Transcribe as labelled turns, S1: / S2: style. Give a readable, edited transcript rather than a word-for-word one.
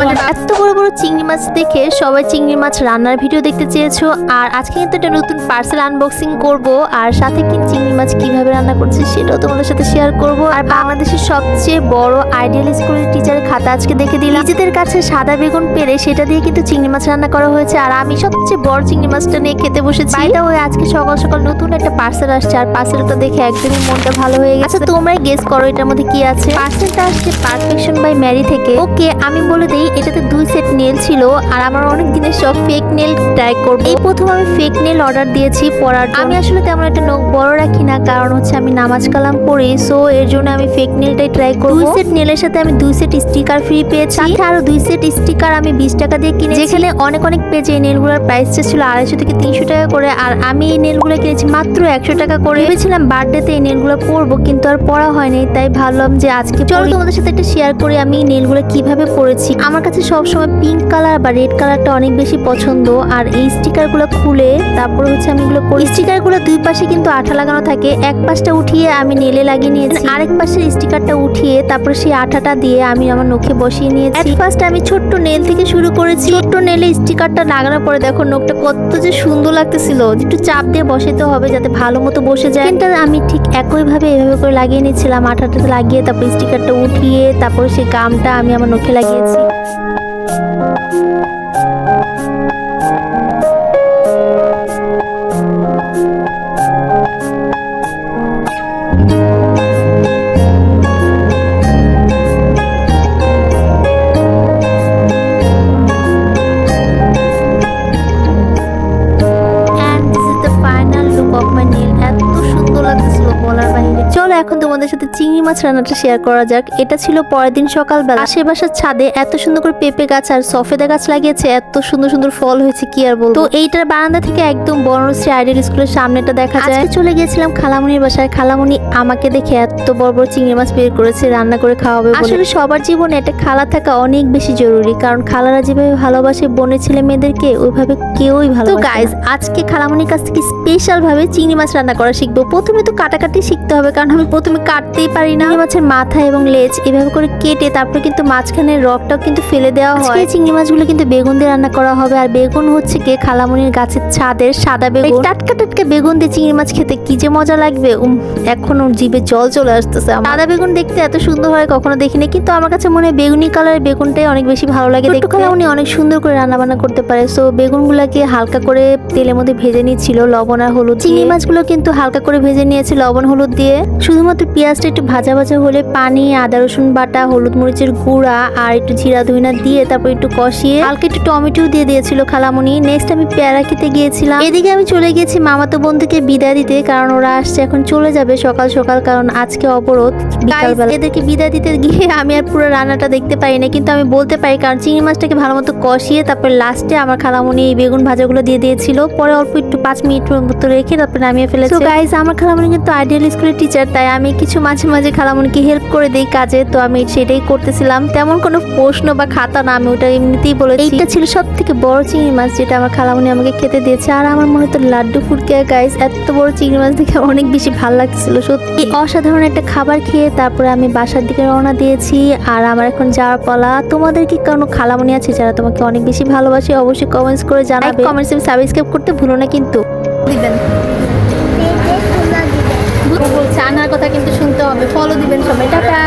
S1: আমাদের এত বড় বড় চিংড়ি মাছ দেখে সবাই চিংড়ি মাছ রান্নার ভিডিও দেখতে চেয়েছো। আর আজকে কিন্তু একটা নতুন পার্সেল আনবক্সিং করব, আর সাথে কি চিংড়ি মাছ কিভাবে রান্না করছি সেটাও তোমাদের সাথে শেয়ার করব। আর বাংলাদেশের সবচেয়ে বড় আইডিয়াল স্কুলের টিচারের খাতা আজকে দেখে দিলাম। নিজেদের কাছে সাদা বেগুন পেরে সেটা দিয়ে কিন্তু চিংড়ি মাছ রান্না করা হয়েছে, আর আমি সবচেয়ে বড় চিংড়ি মাছটা নিয়ে খেতে বসেছি। আজকে সকাল সকাল নতুন একটা পার্সেল আসছে, আর পার্সেলটা দেখে একদমই মনটা ভালো হয়ে গেছে। তোমরাই গেস করো এটার মধ্যে কি আছে। পার্সেলটা আসছে পারফেকশন বাই ম্যারি থেকে। ওকে, আমি বলে দেই এটাতে 2 সেট নেল ছিল, আর আমার অনেক দিনের শখ ফেক নেল ট্রাই করব। এই প্রথম আমি ফেক নেল অর্ডার দিয়েছি পরার জন্য। আমি আসলে তেমন একটা নখ বড় রাখি না, কারণ হচ্ছে আমি নামাজ কালাম পড়ি, সো এর জন্য আমি ফেক নেলটাই ট্রাই করব। 2 সেট নেলের সাথে আমি 2 সেট স্টিকার ফ্রি পেয়েছি, সাথে আরো 2 সেট স্টিকার আমি 20 টাকা দিয়ে কিনেছি। যেখানে অনেক পেজে এই নেলগুলোর প্রাইস ছিল 250 থেকে 300 টাকা করে, আর আমি এই নেলগুলো কিনেছি মাত্র 100 টাকা করে। ভেবেছিলাম বার্থডেতে এই নেলগুলো পরবো, কিন্তু আর পরা হয়নি, তাই ভাবলাম যে আজকে চলো তোমাদের সাথে একটা শেয়ার করি আমি নেলগুলো কিভাবে পরেছি। আমার কাছে সবসময় পিঙ্ক কালার বা রেড কালারটা অনেক বেশি পছন্দ, আর এই স্টিকারগুলো খুলে তারপর হচ্ছে আমি এগুলো পরি। স্টিকারগুলো দুই পাশে কিন্তু আঠা লাগানো থাকে, এক পাশটা উঠিয়ে আমি নেলে লাগিয়ে নিয়েছি, আরেক পাশের স্টিকারটা উঠিয়ে তারপর সেই আঠাটা দিয়ে আমি আমার নখে বসিয়ে নিয়েছি। ফার্স্ট আমি ছোট্ট নেল থেকে শুরু করেছি। ছোট্ট নেলে স্টিকারটা লাগানোর পরে দেখো নখটা কত যে সুন্দর লাগতেছিল। একটু চাপ দিয়ে বসাতে হবে যাতে ভালো মতো বসে যায়। কিন্তু আমি ঠিক একইভাবে এভাবে করে লাগিয়ে নিয়েছিলাম, আঠাটাতে লাগিয়ে তারপর স্টিকারটা উঠিয়ে তারপর সেই গামটা আমি আমার নখে লাগিয়েছি। চলো এখন তোমাদের সাথে চিংড়ি মাছ রান্নাটা শেয়ার করা যাক। এটা ছিল পরের দিন সকালবেলা। আশেপাশের ছাদে এত সুন্দর করে পেঁপে গাছ আর সফেদা গাছ লাগিয়েছে, এত সুন্দর সুন্দর ফল হয়েছে কি আর বলবো। তো এইটার বারান্দা থেকে একদম বনশ্রী আইডিয়াল স্কুলের সামনেটা দেখা যায়। আজকে চলে গিয়েছিলাম খালামণির বাসায়। খালামণি আমাকে দেখে এত বড় বড় চিংড়ি মাছ বের করেছে রান্না করে খাওয়াবে বলে। আসলে সবার জীবনে একটা খালা থাকা অনেক বেশি জরুরি, কারণ খালারা যেভাবে ভালোবাসে বোনের ছেলে মেয়েদেরকে ওইভাবে কেউই ভালোবাসে না। তো গাইস, আজকে খালামণির কাছ থেকে স্পেশাল ভাবে চিংড়ি মাছ রান্না করা শিখবো। প্রথমে তো কাটাকাটি শিখতে হবে, কারণ আমি প্রথমে কাটতেই পারি না। মাছের মাথা এবং লেজ এভাবে করে কেটে তারপরে কিন্তু মাঝখানের রগটাও কিন্তু ফেলে দেওয়া হয়। চিংড়ি মাছগুলো কিন্তু বেগুন দিয়ে রান্না করা হবে, আর বেগুন হচ্ছে কি খালামণির গাছের ছাদের সাদা বেগুন। টাটকা টাটকা বেগুন দিয়ে চিংড়ি মাছ খেতে কি যে মজা লাগবে, এখনো জিভে জল চলে আসতেছে। সাদা বেগুন দেখতে এত সুন্দর হয় কখনো দেখিনি, কিন্তু আমার কাছে মনে হয় বেগুনি কালারের বেগুনটাই অনেক বেশি ভালো লাগে দেখতে। খালামণি অনেক সুন্দর করে রান্না বান্না করতে পারে, সো বেগুনগুলোকে হালকা করে তেলের মধ্যে ভেজে নিচ্ছিল লবণ আর হলুদ। চিংড়ি মাছগুলো কিন্তু হালকা করে ভেজে নিয়েছি লবণ হলুদ দিয়ে। শুধুমাত্র পেঁয়াজটা একটু ভাজা ভাজা হলে পানি, আদা রসুন বাটা, হলুদ মরিচের গুঁড়া আর একটু জিরা ধনিয়া দিয়ে তারপর একটু কষিয়ে হালকা একটু টমেটো দিয়ে দিয়েছিল খালামণি। নেক্সট আমি পেয়ারা খেতে গিয়েছিলাম। এদিকে আমি চলে গেছি মামাতো বোনদেরকে বিদায় দিতে, কারণ ওরা আসছে এখন চলে যাবে সকাল সকাল, কারণ আজকে অবরোধ বিকালবেলা। এদেরকে বিদায় দিতে গিয়ে আমি আর পুরো রান্নাটা দেখতে পারি না, কিন্তু আমি বলতে পারি কারণ চিংড়ি মাছটাকে ভালো মতো কষিয়ে তারপর লাস্টে আমার খালামণি এই বেগুন ভাজাগুলো দিয়ে দিয়েছিল। পরে অল্প একটু 5 মিনিট মতো রেখে তারপর নামিয়ে ফেলেছি। তো গাইস, আমার খালামণি কিন্তু আইডিয়াল স্কুলের টিচার, তাই আমি কিছু মাঝে মাঝে খালামণিকে হেল্প করে দেই কাজে। তো আমি সেটাই করতেছিলাম, তেমন কোনো প্রশ্ন বা খাতা না, আমি ওটা এমনিতেই বলেছি। এইটা ছিল সব থেকে বড় চিংড়ি মাছ যেটা আমার খালামণি আমাকে খেতে দিয়েছে, আর আমার মনে তো লাড্ডু ফুটকে। গাইস, এত বড় চিংড়ি মাছ দেখে অনেক বেশি ভালো লাগছিল, সত্যি অসাধারণ একটা খাবার খেয়ে তারপরে আমি বাসার দিকে রওনা দিয়েছি। আর আমার এখন যাওয়ার পালা। তোমাদের কি কোনো খালামণি আছে যারা তোমাকে অনেক বেশি ভালোবাসে? অবশ্যই কমেন্টস করে জানাবে। কমেন্টসে সাবস্ক্রাইব করতে ভুলো না কিন্তু। দিবেন বলছে আনার কথা কিন্তু শুনতে হবে। ফলো দিবেন সবাই। টাটা।